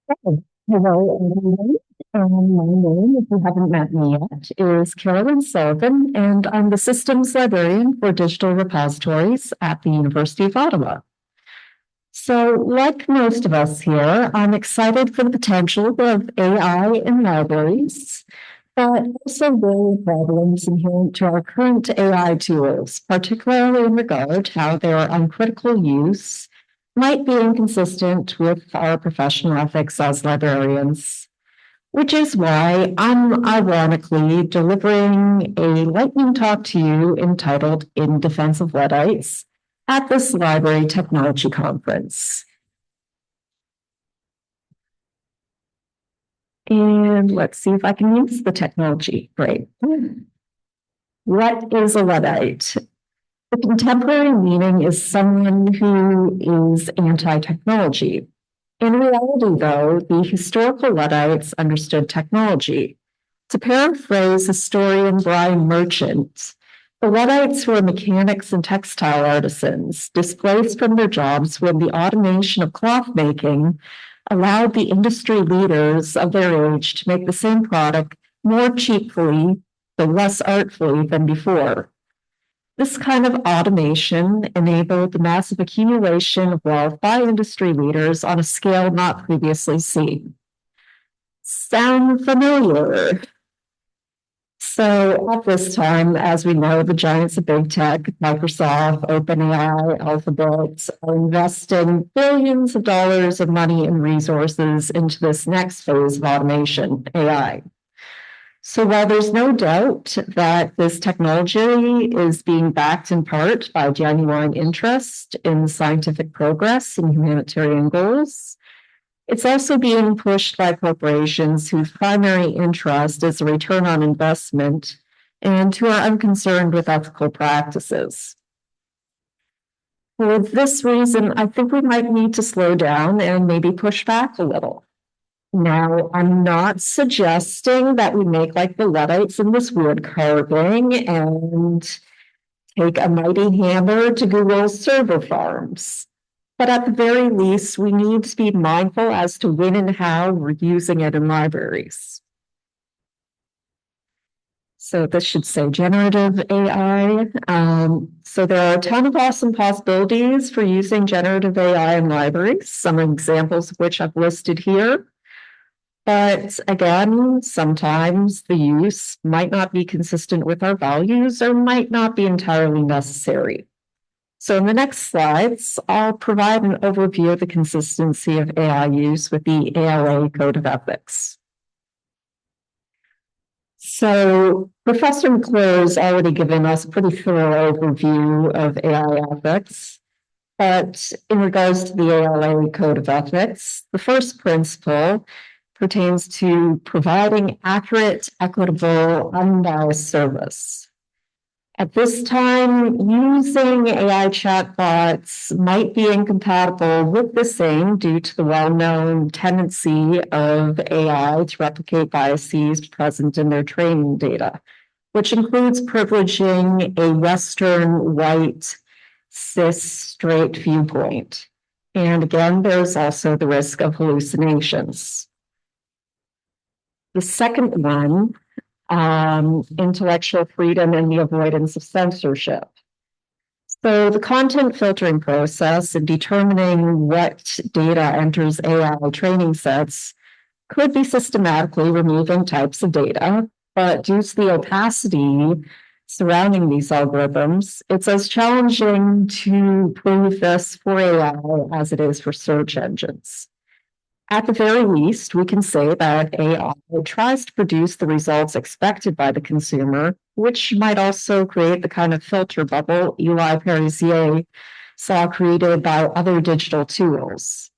Oh, hello, everyone. My name, if you haven't met me yet, is Carolyn Sullivan, and I'm the Systems Librarian for Digital Repositories at the University of Ottawa. So, like most of us here, I'm excited for the potential of AI in libraries, but also worry problems inherent to our current AI tools, particularly in regard to how their uncritical use might be inconsistent with our professional ethics as librarians, which is why I'm ironically delivering a lightning talk to you entitled In Defense of Luddites at this library technology conference. And let's see if I can use the technology. Great. What is a Luddite? The contemporary meaning is someone who is anti-technology. In reality, though, the historical Luddites understood technology. To paraphrase historian Brian Merchant, the Luddites were mechanics and textile artisans, displaced from their jobs when the automation of cloth making allowed the industry leaders of their age to make the same product more cheaply, though less artfully than before. This kind of automation enabled the massive accumulation of wealth by industry leaders on a scale not previously seen. Sound familiar? So at this time, as we know, the giants of big tech, Microsoft, OpenAI, Alphabet, are investing billions of dollars of money and resources into this next phase of automation, AI. So while there's no doubt that this technology is being backed in part by genuine interest in scientific progress and humanitarian goals, it's also being pushed by corporations whose primary interest is a return on investment and who are unconcerned with ethical practices. For this reason, I think we might need to slow down and maybe push back a little. Now, I'm not suggesting that we make like the Luddites in this wood carving and take a mighty hammer to Google's server farms. But at the very least, we need to be mindful as to when and how we're using it in libraries. So this should say generative AI. So there are a ton of awesome possibilities for using generative AI in libraries, some examples of which I've listed here. But again, sometimes the use might not be consistent with our values or might not be entirely necessary. So in the next slides, I'll provide an overview of the consistency of AI use with the ALA Code of Ethics. So Professor McClure has already given us a pretty thorough overview of AI ethics. But in regards to the ALA Code of Ethics, the first principle pertains to providing accurate, equitable, unbiased service. At this time, using AI chatbots might be incompatible with the same due to the well-known tendency of AI to replicate biases present in their training data, which includes privileging a Western, white, cis, straight viewpoint. And again, there's also the risk of hallucinations. The second one, intellectual freedom and the avoidance of censorship. So the content filtering process in determining what data enters AI training sets could be systematically removing types of data, but due to the opacity surrounding these algorithms, it's as challenging to prove this for AI as it is for search engines. At the very least, we can say that AI tries to produce the results expected by the consumer, which might also create the kind of filter bubble Eli Pariser saw created by other digital tools.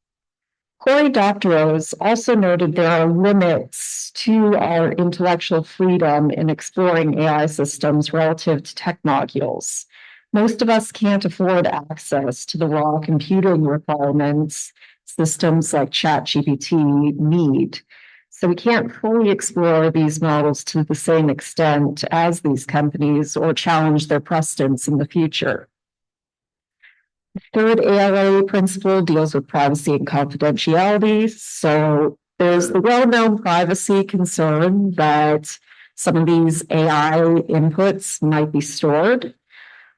Cory Doctorow also noted there are limits to our intellectual freedom in exploring AI systems relative to technodules. Most of us can't afford access to the raw computing requirements systems like ChatGPT need. So we can't fully explore these models to the same extent as these companies or challenge their precedents in the future. The third ALA principle deals with privacy and confidentiality. So There's the well-known privacy concern that some of these AI inputs might be stored.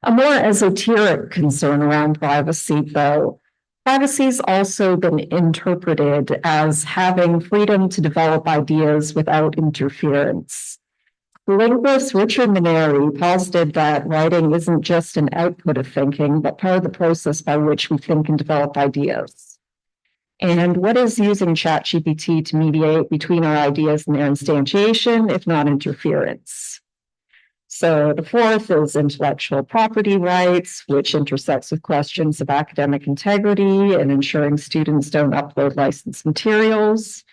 A more esoteric concern around privacy, though, privacy's also been interpreted as having freedom to develop ideas without interference. Linguist Richard Maneri posited that writing isn't just an output of thinking, but part of the process by which we think and develop ideas. And what is using ChatGPT to mediate between our ideas and their instantiation, if not interference? So the fourth is intellectual property rights, which intersects with questions of academic integrity and ensuring students don't upload licensed materials.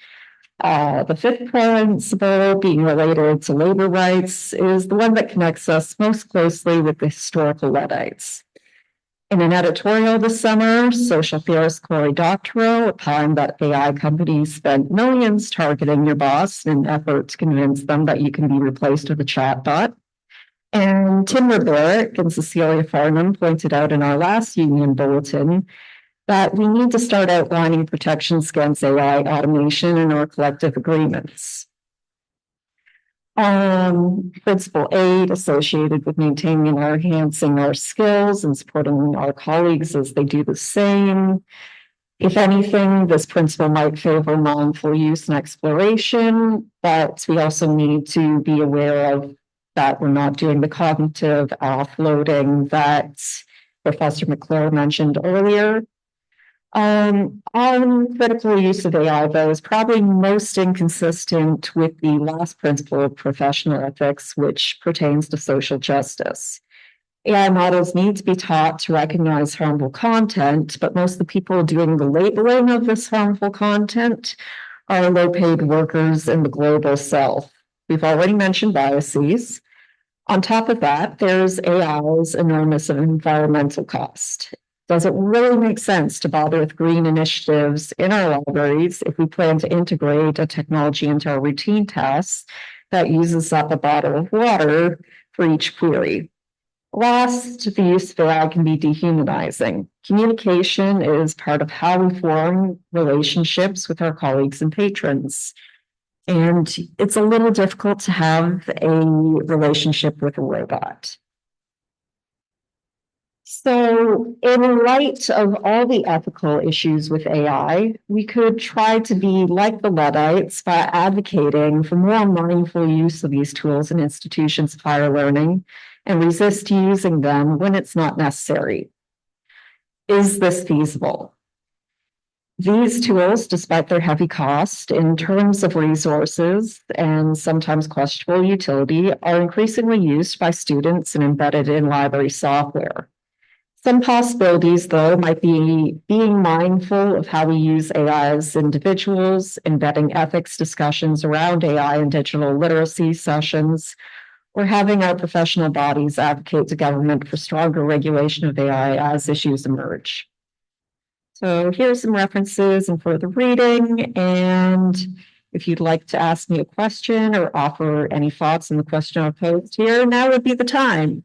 The fifth principle, being related to labor rights, is the one that connects us most closely with the historical Luddites. In an editorial this summer, social theorist Cory Doctorow opined that AI companies spent millions targeting your boss in an effort to convince them that you can be replaced with a chatbot. And Tim Riverick and Cecilia Farnham pointed out in our last union bulletin that we need to start outlining protections against AI automation in our collective agreements. Principle 8, associated with maintaining and enhancing our skills and supporting our colleagues as they do the same. If anything, this principle might favor mindful use and exploration, but we also need to be aware of that we're not doing the cognitive offloading that Professor McClure mentioned earlier. On critical use of AI, though, is probably most inconsistent with the last principle of professional ethics, which pertains to social justice. AI models need to be taught to recognize harmful content, but most of the people doing the labeling of this harmful content are low-paid workers in the global south. We've already mentioned biases. On top of that, there's AI's enormous environmental cost. Does it really make sense to bother with green initiatives in our libraries if we plan to integrate a technology into our routine tasks that uses up a bottle of water for each query? Last, the use of AI can be dehumanizing. Communication is part of how we form relationships with our colleagues and patrons. And it's a little difficult to have a relationship with a robot. So, in light of all the ethical issues with AI, we could try to be like the Luddites by advocating for more mindful use of these tools in institutions of higher learning and resist using them when it's not necessary. Is this feasible? These tools, despite their heavy cost in terms of resources and sometimes questionable utility, are increasingly used by students and embedded in library software. Some possibilities, though, might be being mindful of how we use AI as individuals, embedding ethics discussions around AI and digital literacy sessions, or having our professional bodies advocate to government for stronger regulation of AI as issues emerge. So here's some references and further reading, and if you'd like to ask me a question or offer any thoughts on the question I posed here, now would be the time.